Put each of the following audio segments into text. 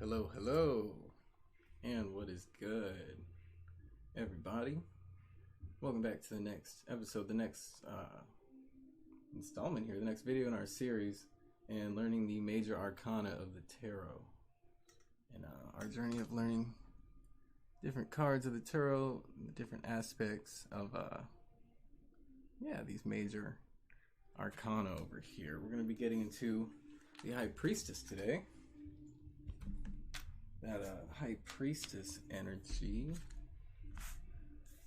Hello, hello, and what is good, everybody? Welcome back to the next episode, the next installment here, the next video in our series, and learning the major arcana of the tarot. And our journey of learning different cards of the tarot, the different aspects of, these major arcana over here. We're going to be getting into the High Priestess today. That High Priestess energy.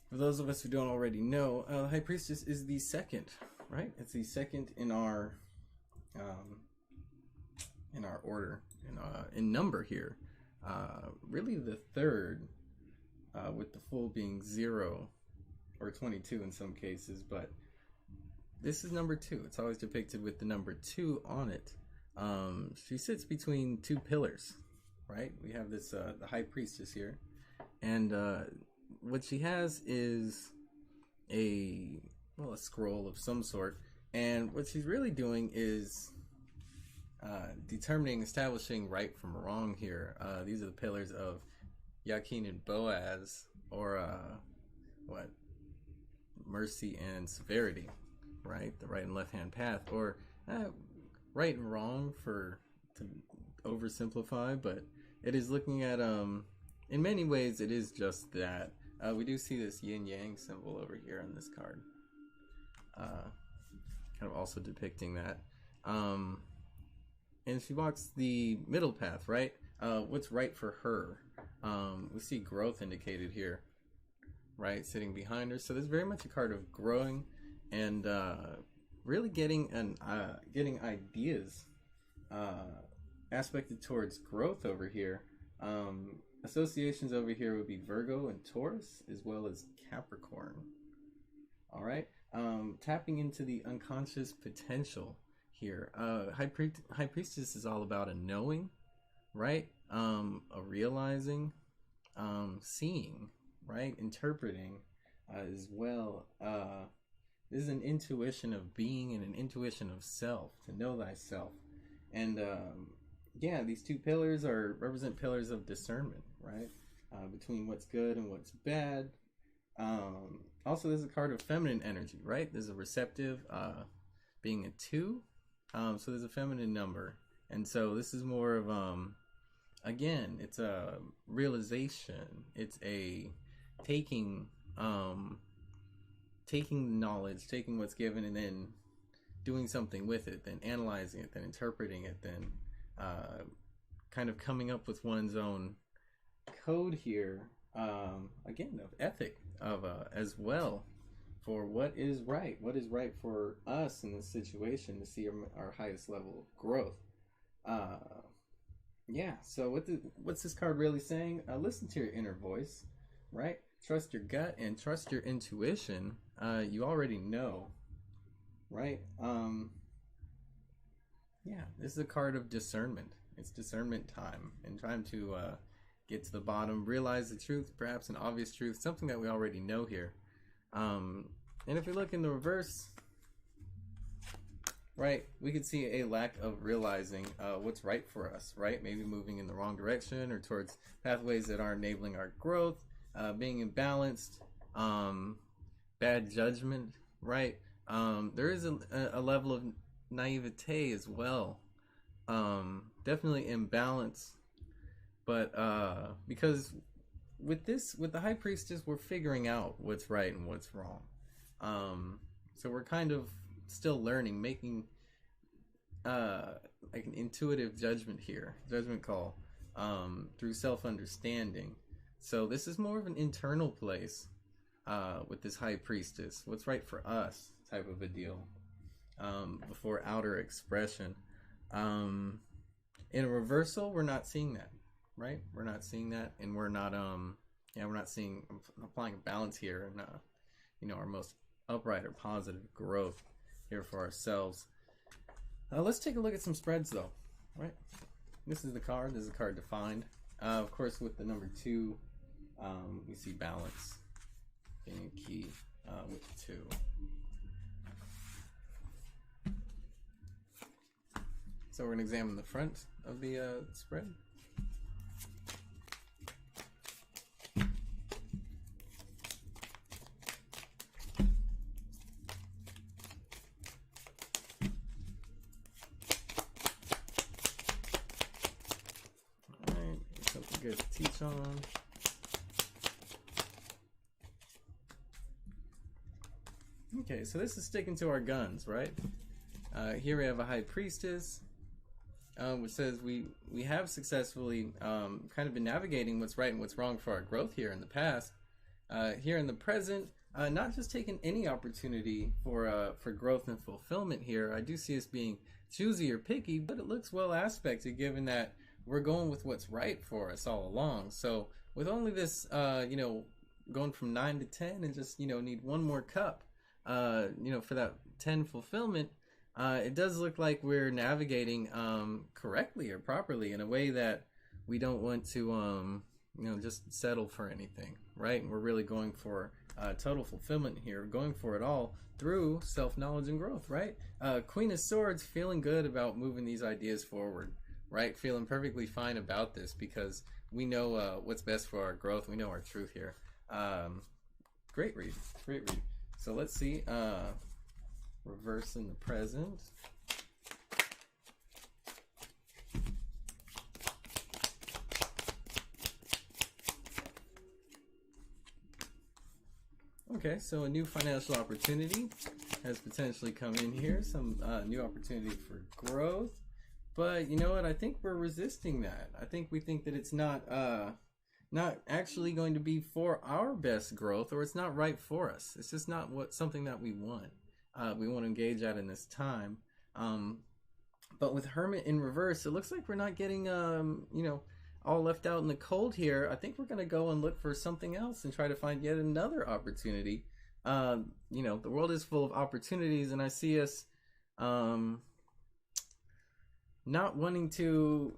For those of us who don't already know, High Priestess is the second, right? It's the second in our order, in number here. Really the third, with the full being 0 or 22 in some cases, but this is number 2. It's always depicted with the number 2 on it. She sits between two pillars. Right, we have this the High Priestess here, and what she has is a scroll of some sort, and what she's really doing is establishing right from wrong here. These are the pillars of Yakin and Boaz, or mercy and severity, right? The right and left hand path, or right and wrong to oversimplify, but it is looking at in many ways it is just that. We do see this yin yang symbol over here on this card, kind of also depicting that, and she walks the middle path, right? What's right for her. We see growth indicated here, right, sitting behind her. So there's very much a card of growing and really getting ideas aspected towards growth over here. Associations over here would be Virgo and Taurus, as well as Capricorn. All right, tapping into the unconscious potential here. High Priestess is all about a knowing, right? A realizing, seeing, right? Interpreting, as well. This is an intuition of being and an intuition of self, to know thyself. And these two pillars represent pillars of discernment, right? Between what's good and what's bad. Also, there's a card of feminine energy, right? There's a receptive, being a 2. So there's a feminine number. And so this is more of, again, it's a realization. It's a taking knowledge, taking what's given, and then doing something with it, then analyzing it, then interpreting it, then kind of coming up with one's own code here, again, of ethic, of as well, for what is right for us in this situation to see our highest level of growth. So what's this card really saying? Listen to your inner voice, right? Trust your gut and trust your intuition. You already know, right? This is a card of discernment. It's discernment time, and time to get to the bottom, realize the truth, perhaps an obvious truth, something that we already know here. And if we look in the reverse, right, we could see a lack of realizing what's right for us, right? Maybe moving in the wrong direction or towards pathways that aren't enabling our growth, being imbalanced, bad judgment, right? There is a level of naivete as well, definitely imbalance, but because with the High Priestess, we're figuring out what's right and what's wrong, so we're kind of still learning, making like an intuitive judgment call, through self-understanding. So this is more of an internal place, with this High Priestess, what's right for us type of a deal, before outer expression. In a reversal, we're not seeing that, right? We're not seeing that, and we're not we're not seeing applying a balance here, and our most upright or positive growth here for ourselves. Let's take a look at some spreads, though, right? This is the card. This is a card defined, of course, with the number 2. We see balance being a key, with 2. So we're going to examine the front of the spread. good to teach on. Okay, so this is sticking to our guns, right? Here we have a High Priestess, which says we have successfully kind of been navigating what's right and what's wrong for our growth here in the past. Here in the present, not just taking any opportunity for growth and fulfillment here. I do see us being choosy or picky, but it looks well aspected given that we're going with what's right for us all along. So with only this, going from 9 to 10 and just, need one more cup, for that 10 fulfillment, it does look like we're navigating correctly or properly in a way that we don't want to, just settle for anything, right? And we're really going for total fulfillment here, going for it all through self-knowledge and growth, right? Queen of Swords, feeling good about moving these ideas forward, right? Feeling perfectly fine about this because we know what's best for our growth. We know our truth here. Great read, great read. So let's see, reverse in the present. Okay, so a new financial opportunity has potentially come in here. Some new opportunity for growth. But you know what? I think we're resisting that. I think we think that it's not actually going to be for our best growth, or it's not right for us. It's just not something that we want. We want to engage at in this time. But with Hermit in reverse, it looks like we're not getting, all left out in the cold here. I think we're going to go and look for something else and try to find yet another opportunity. The world is full of opportunities, and I see us not wanting to...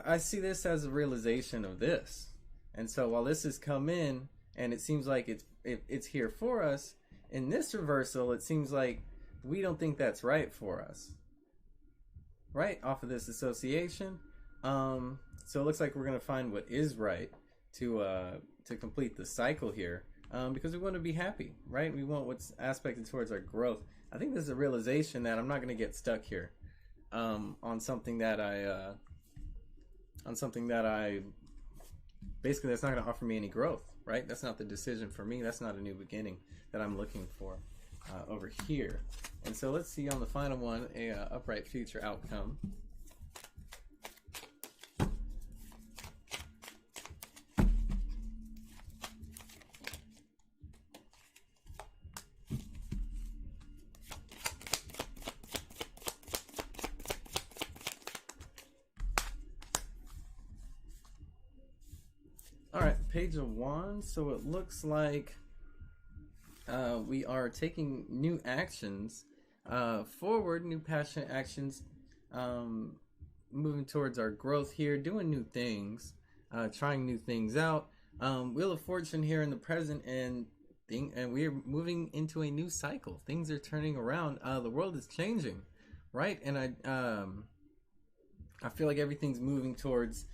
I see this as a realization of this. And so while this has come in, and it seems like it's here for us, in this reversal, it seems like we don't think that's right for us. Right? Off of this association. So it looks like we're going to find what is right to complete the cycle here, because we want to be happy, right? We want what's aspected towards our growth. I think there's a realization that I'm not going to get stuck here on something that I basically that's not going to offer me any growth, right? That's not the decision for me. That's not a new beginning that I'm looking for over here. And so let's see on the final one, a upright future outcome. Alright, Page of Wands. So it looks like we are taking new actions forward, new passionate actions, moving towards our growth here, doing new things, trying new things out. Wheel of Fortune here in the present, and we are moving into a new cycle. Things are turning around. The world is changing, right? And I feel like everything's moving towards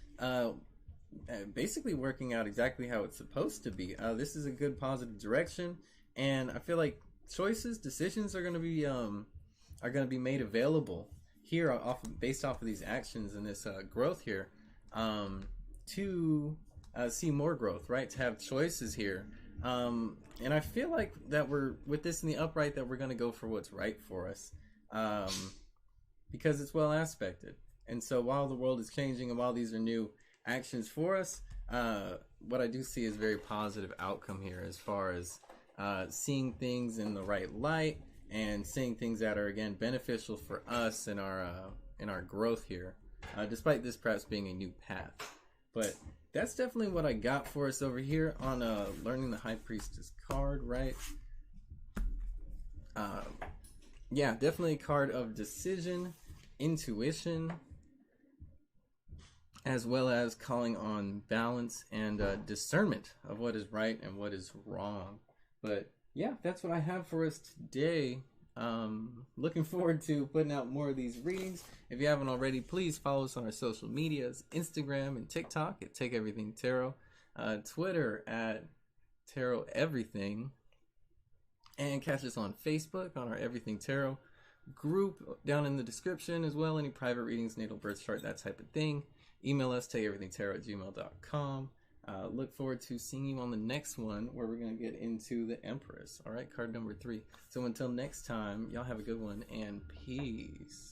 basically working out exactly how it's supposed to be. This is a good positive direction, and I feel like decisions are going to be made available here based off of these actions and this growth here, to see more growth, right? To have choices here, and I feel like that we're with this in the upright that we're going to go for what's right for us, because it's well aspected. And so while the world is changing and while these are new actions for us, what I do see is very positive outcome here as far as seeing things in the right light and seeing things that are again beneficial for us in our growth here, despite this perhaps being a new path. But that's definitely what I got for us over here on learning the High Priestess card, right? Yeah, definitely a card of decision, intuition, as well as calling on balance and discernment of what is right and what is wrong. But yeah, that's what I have for us today. Looking forward to putting out more of these readings. If you haven't already, please follow us on our social medias, Instagram and TikTok at TakeEverythingTarot, Twitter at Tarot Everything, and catch us on Facebook on our Everything Tarot group down in the description as well. Any private readings, natal birth chart, that type of thing. Email us, takeeverythingtarot@gmail.com. Look forward to seeing you on the next one where we're going to get into the Empress. All right, card number 3. So until next time, y'all have a good one and peace.